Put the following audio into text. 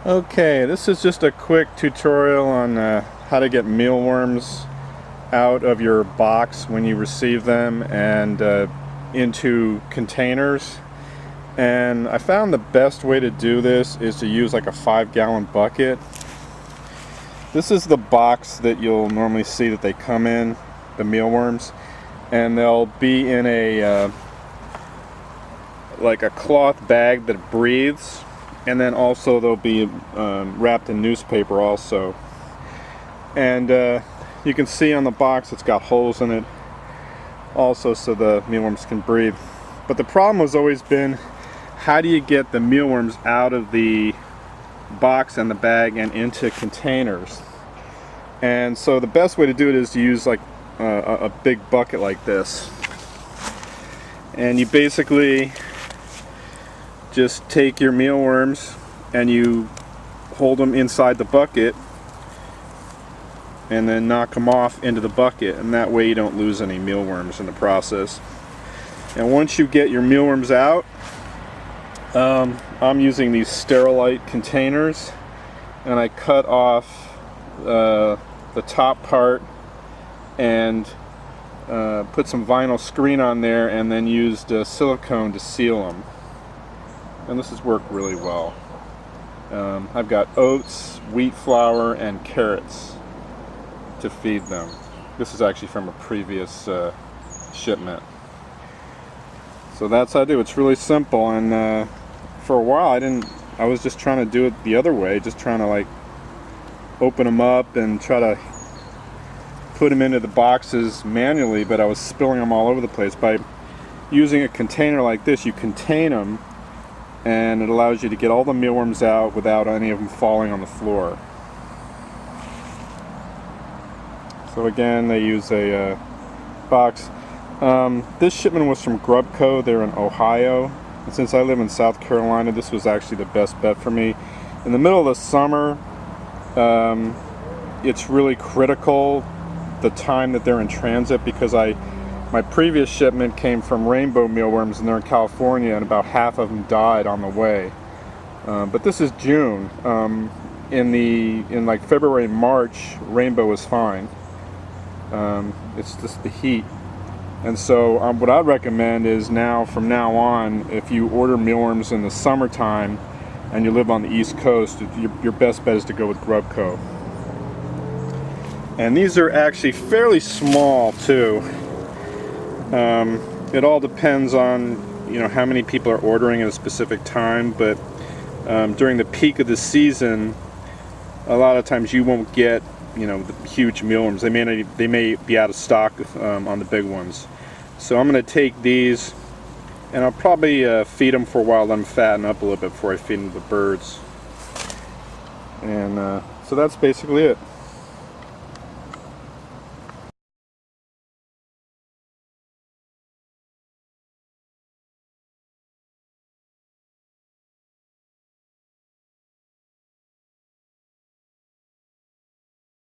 Okay, this is just a quick tutorial on how to get mealworms out of your box when you receive them and into containers. And I found the best way to do this is to use like a 5-gallon bucket. This is the box that you'll normally see that they come in, the mealworms, and they'll be in a like a cloth bag that breathes. And then also they'll be wrapped in newspaper also. And you can see on the box it's got holes in it also so the mealworms can breathe. But the problem has always been, how do you get the mealworms out of the box and the bag and into containers? And so the best way to do it is to use like a big bucket like this. And you basically just take your mealworms and you hold them inside the bucket and then knock them off into the bucket, and that way you don't lose any mealworms in the process. And once you get your mealworms out, I'm using these Sterilite containers, and I cut off the top part and put some vinyl screen on there, and then used silicone to seal them. And this has worked really well. I've got oats, wheat flour, and carrots to feed them. This is actually from a previous shipment. So that's how I do. It's really simple, and for a while I was just trying to do it the other way, just trying to like open them up and try to put them into the boxes manually, but I was spilling them all over the place. By using a container like this, you contain them, and it allows you to get all the mealworms out without any of them falling on the floor. So again, they use a box. This shipment was from Grubco. They're in Ohio. And since I live in South Carolina, this was actually the best bet for me. In the middle of the summer, it's really critical the time that they're in transit, because my previous shipment came from Rainbow mealworms, and they're in California, and about half of them died on the way. But this is June. In like February and March, Rainbow was fine. It's just the heat. And so what I'd recommend is from now on, if you order mealworms in the summertime and you live on the East Coast, your best bet is to go with Grubco. And these are actually fairly small too. It all depends on how many people are ordering at a specific time, but during the peak of the season, a lot of times you won't get the huge mealworms. They may be out of stock on the big ones. So I'm going to take these, and I'll probably feed them for a while, let them fatten up a little bit before I feed them to the birds. And so that's basically it.